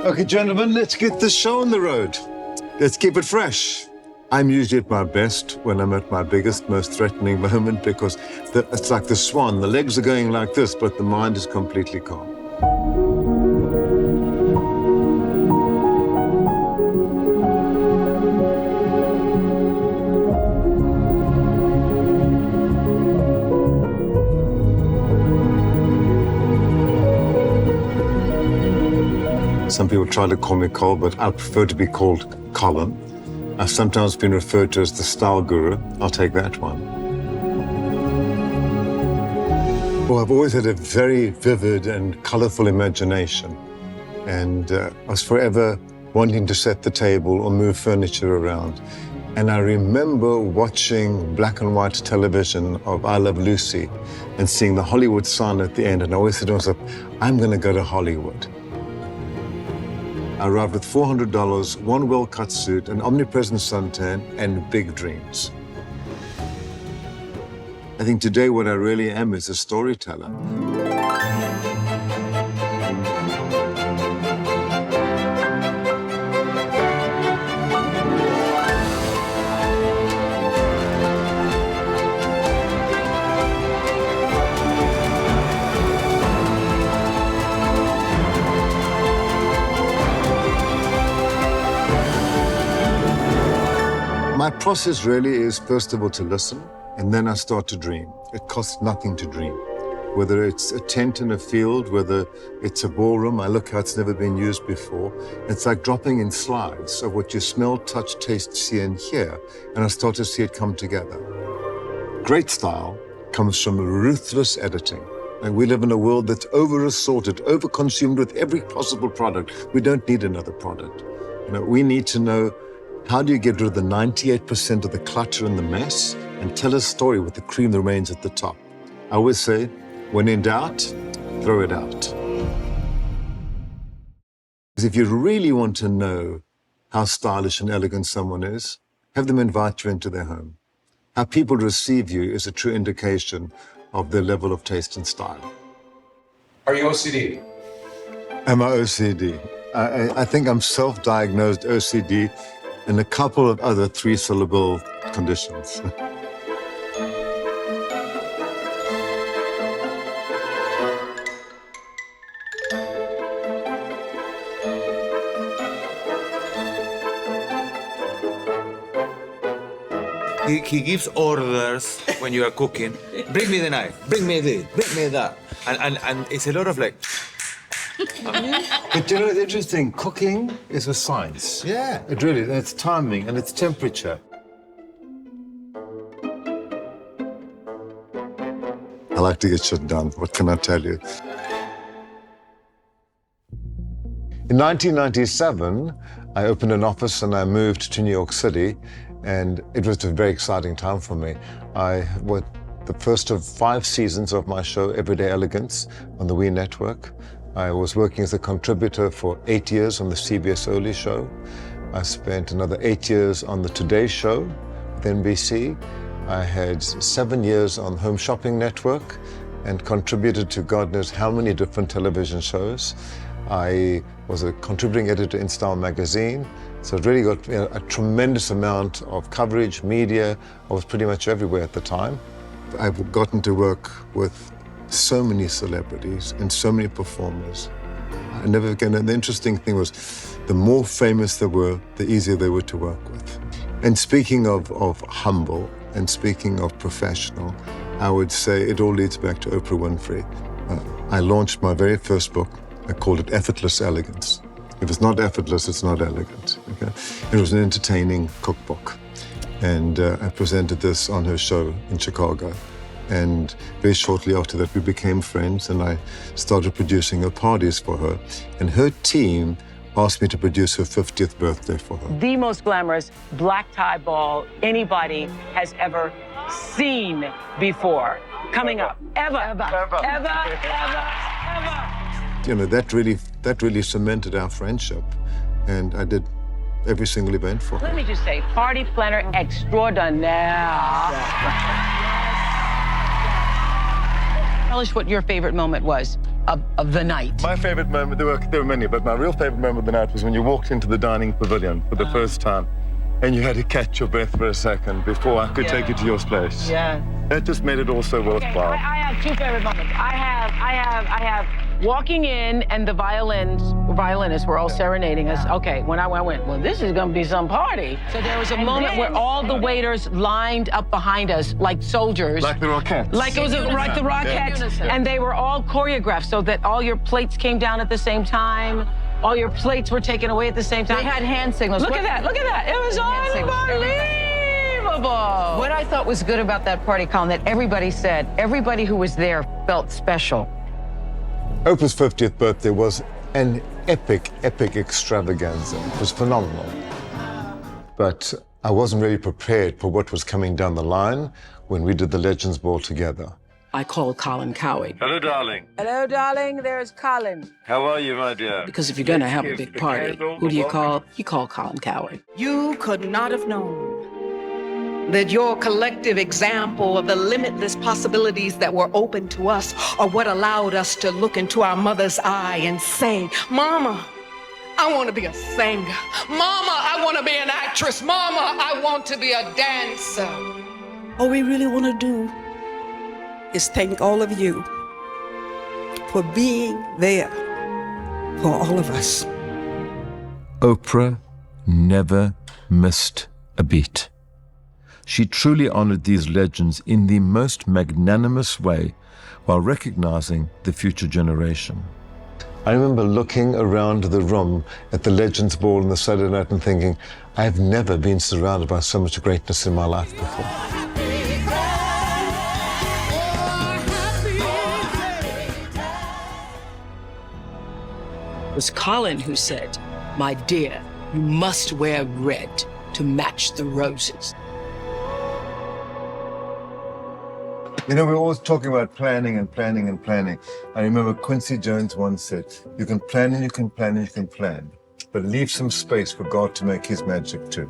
Okay, gentlemen, let's get this show on the road. Let's keep it fresh. I'm usually at my best when I'm at my biggest, most threatening moment because it's like the swan. The legs are going like this, but the mind is completely calm. Some people try to call me Cole, but I prefer to be called Colin. I've sometimes been referred to as the style guru. I'll take that one. Well, I've always had a very vivid and colorful imagination. And I was forever wanting to set the table or move furniture around. And I remember watching black and white television of I Love Lucy and seeing the Hollywood sign at the end. And I always said to myself, I'm going to go to Hollywood. I arrived with $400, one well-cut suit, an omnipresent suntan, and big dreams. I think today what I really am is a storyteller. My process really is, first of all, to listen, and then I start to dream. It costs nothing to dream. Whether it's a tent in a field, whether it's a ballroom, I look how it's never been used before. It's like dropping in slides of what you smell, touch, taste, see, and hear, and I start to see it come together. Great style comes from ruthless editing. And we live in a world that's over-assorted, over-consumed with every possible product. We don't need another product. We need to know, how do you get rid of the 98% of the clutter and the mess and tell a story with the cream that remains at the top? I always say, when in doubt, throw it out. Because if you really want to know how stylish and elegant someone is, have them invite you into their home. How people receive you is a true indication of their level of taste and style. Are you OCD? Am I OCD? I think I'm self-diagnosed OCD and a couple of other three-syllable conditions. He gives orders when you are cooking. Bring me the knife, bring me this, bring me that. And it's a lot of like... But you know, it's interesting. Cooking is a science. Yeah. It really is. And it's timing and it's temperature. I like to get shit done. What can I tell you? In 1997, I opened an office and I moved to New York City. And it was a very exciting time for me. I was the first of 5 seasons of my show, Everyday Elegance, on the WE Network. I was working as a contributor for 8 years on the CBS Early Show. I spent another 8 years on the Today Show with NBC. I had 7 years on Home Shopping Network and contributed to God knows how many different television shows. I was a contributing editor in Style magazine, so it really got a tremendous amount of coverage, media. I was pretty much everywhere at the time. I've gotten to work with so many celebrities and so many performers. I never again, and the interesting thing was, the more famous they were, the easier they were to work with. And speaking of humble and speaking of professional, I would say it all leads back to Oprah Winfrey. I launched my very first book. I called it Effortless Elegance. If it's not effortless, it's not elegant. Okay? It was an entertaining cookbook. And I presented this on her show in Chicago. And very shortly after that, we became friends, and I started producing her parties for her. And her team asked me to produce her 50th birthday for her. The most glamorous black tie ball anybody has ever seen before. Coming up. Ever. You know, that really cemented our friendship. And I did every single event for her. Let me just say, party planner extraordinaire. Tell us what your favorite moment was of the night. My favorite moment, there were many, but my real favorite moment of the night was when you walked into the dining pavilion for the first time and you had to catch your breath for a second before I could take you to your place. Yeah. That just made it all so worthwhile. I have two favorite moments. I have walking in and the violinists were all serenading us. Okay, when I went, well, this is gonna be some party. So there was a moment where all the waiters lined up behind us like soldiers. Like the Rockettes. Like it was like the Rockettes. And they were all choreographed so that all your plates came down at the same time. All your plates were taken away at the same time. They had hand signals. Look at that. It was unbelievable. What I thought was good about that party, Colin, that everybody who was there felt special. Oprah's 50th birthday was an epic extravaganza. It was phenomenal. But I wasn't really prepared for what was coming down the line when we did the Legends Ball together. I called Colin Cowie. Hello, darling. Hello, darling. There's Colin. How are you, my dear? Because if you're gonna have a big party, who do you call? You call Colin Cowie. You could not have known that your collective example of the limitless possibilities that were open to us are what allowed us to look into our mother's eye and say, Mama, I want to be a singer. Mama, I want to be an actress. Mama, I want to be a dancer. All we really want to do is thank all of you for being there for all of us. Oprah never missed a beat. She truly honored these legends in the most magnanimous way while recognizing the future generation. I remember looking around the room at the Legends Ball on the Saturday night and thinking, I've never been surrounded by so much greatness in my life before. It was Colin who said, my dear, you must wear red to match the roses. You know, we're always talking about planning and planning and planning. I remember Quincy Jones once said, you can plan and you can plan and you can plan, but leave some space for God to make his magic too.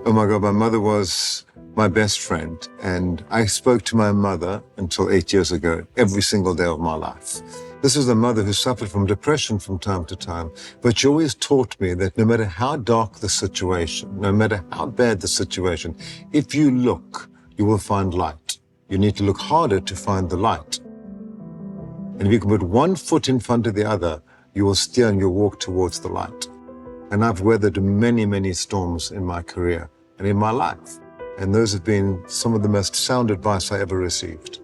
Oh my God, my mother was my best friend, and I spoke to my mother until 8 years ago, every single day of my life. This is a mother who suffered from depression from time to time, but she always taught me that no matter how dark the situation, no matter how bad the situation, if you look, you will find light. You need to look harder to find the light. And if you can put one foot in front of the other, you will steer and you'll walk towards the light. And I've weathered many, many storms in my career and in my life. And those have been some of the most sound advice I ever received.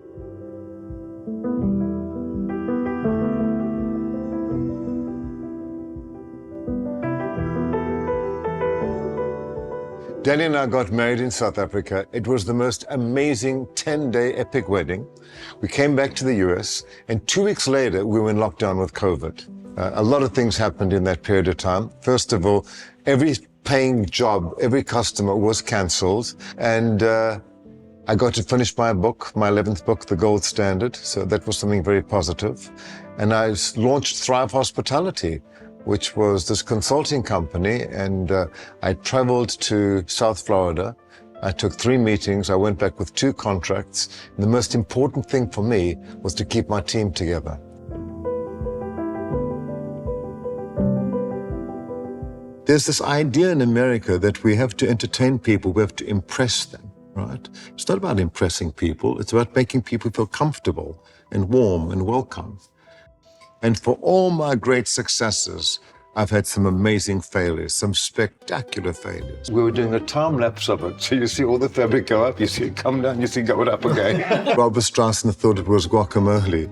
Danny and I got married in South Africa. It was the most amazing 10-day epic wedding. We came back to the US, and 2 weeks later, we were in lockdown with COVID. A lot of things happened in that period of time. First of all, every paying job, every customer was canceled, and I got to finish my book, my 11th book, The Gold Standard, so that was something very positive. And I launched Thrive Hospitality, which was this consulting company, and I traveled to South Florida. I took 3 meetings, I went back with 2 contracts. And the most important thing for me was to keep my team together. There's this idea in America that we have to entertain people, we have to impress them, right? It's not about impressing people, it's about making people feel comfortable and warm and welcome. And for all my great successes, I've had some amazing failures, some spectacular failures. We were doing a time lapse of it. So you see all the fabric go up, you see it come down, you see it go up again. Barbara Streisand thought it was guacamole,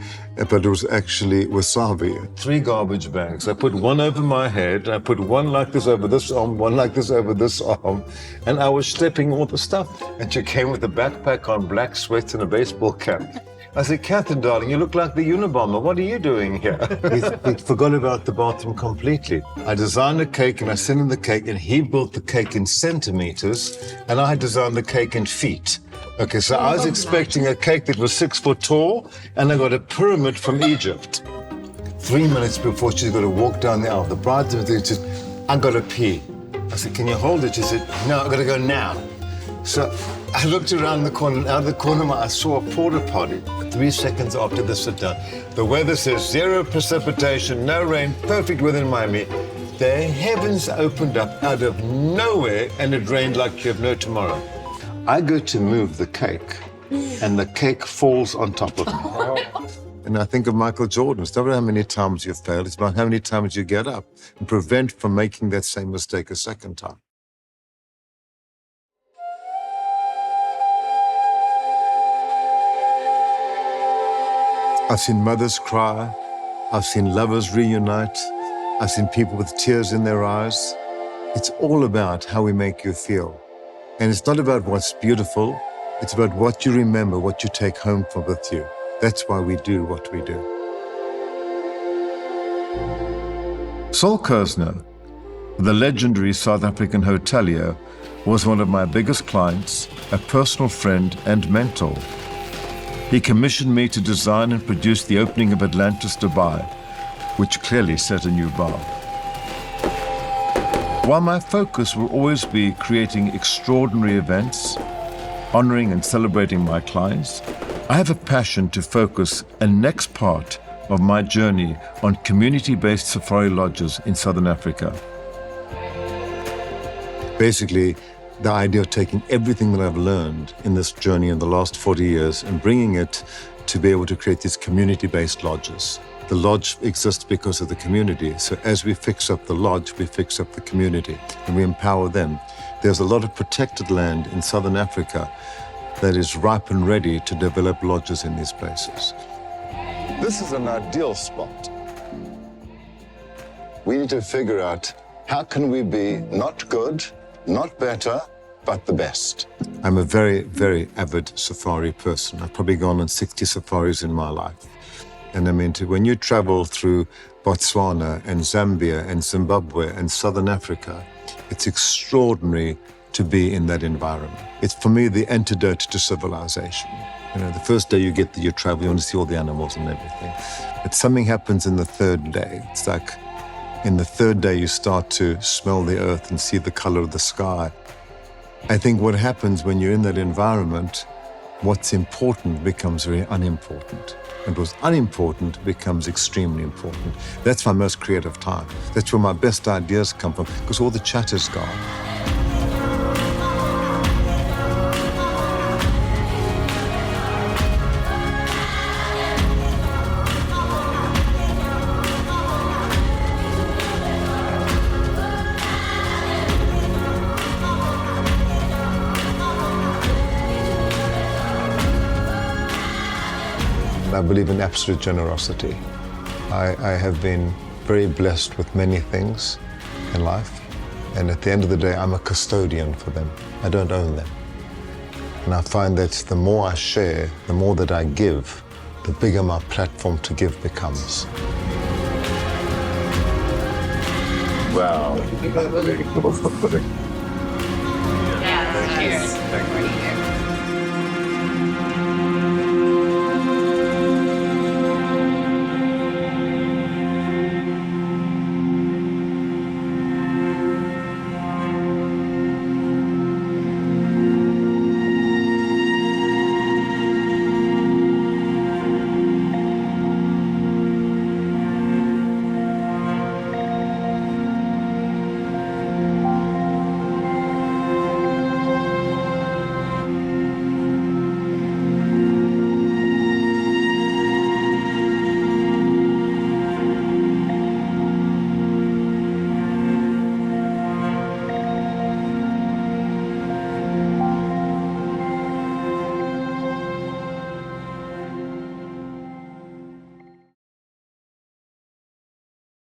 but it was actually wasabi. 3 garbage bags. I put one over my head, I put one like this over this arm, one like this over this arm, and I was stepping all the stuff. And she came with a backpack on, black sweats and a baseball cap. I said, Catherine, darling, you look like the Unabomber. What are you doing here? He forgot about the bathroom completely. I designed a cake and I sent him the cake and he built the cake in centimeters and I designed the cake in feet. Okay, so I was expecting a cake that was 6 foot tall and I got a pyramid from Egypt. 3 minutes before she's got to walk down the aisle, the bride's says, I got to pee. I said, can you hold it? She said, no, I've got to go now. So I looked around the corner, and out of the corner of my eye, I saw a porta potty 3 seconds after the sit down. The weather says 0 precipitation, no rain, perfect weather in Miami. The heavens opened up out of nowhere and it rained like you have no tomorrow. I go to move the cake and the cake falls on top of me. And I think of Michael Jordan. It's not about how many times you fail, it's about how many times you get up and prevent from making that same mistake a second time. I've seen mothers cry. I've seen lovers reunite. I've seen people with tears in their eyes. It's all about how we make you feel. And it's not about what's beautiful. It's about what you remember, what you take home with you. That's why we do what we do. Sol Kersner, the legendary South African hotelier, was one of my biggest clients, a personal friend and mentor. He commissioned me to design and produce the opening of Atlantis Dubai, which clearly set a new bar. While my focus will always be creating extraordinary events, honoring and celebrating my clients, I have a passion to focus a next part of my journey on community-based safari lodges in Southern Africa. Basically, the idea of taking everything that I've learned in this journey in the last 40 years and bringing it to be able to create these community-based lodges. The lodge exists because of the community. So as we fix up the lodge, we fix up the community and we empower them. There's a lot of protected land in Southern Africa that is ripe and ready to develop lodges in these places. This is an ideal spot. We need to figure out how can we be not good, not better, but the best. I'm a very, very avid safari person. I've probably gone on 60 safaris in my life. And I mean, when you travel through Botswana and Zambia and Zimbabwe and Southern Africa, it's extraordinary to be in that environment. It's, for me, the antidote to civilization. You know, the first day you travel, you want to see all the animals and everything. But something happens in the third day. It's like in the third day, you start to smell the earth and see the color of the sky. I think what happens when you're in that environment, what's important becomes very unimportant. And what's unimportant becomes extremely important. That's my most creative time. That's where my best ideas come from, because all the chat is gone. I believe in absolute generosity. I have been very blessed with many things in life, and at the end of the day, I'm a custodian for them. I don't own them. And I find that the more I share, the more that I give, the bigger my platform to give becomes. Wow. Yes. Thank you.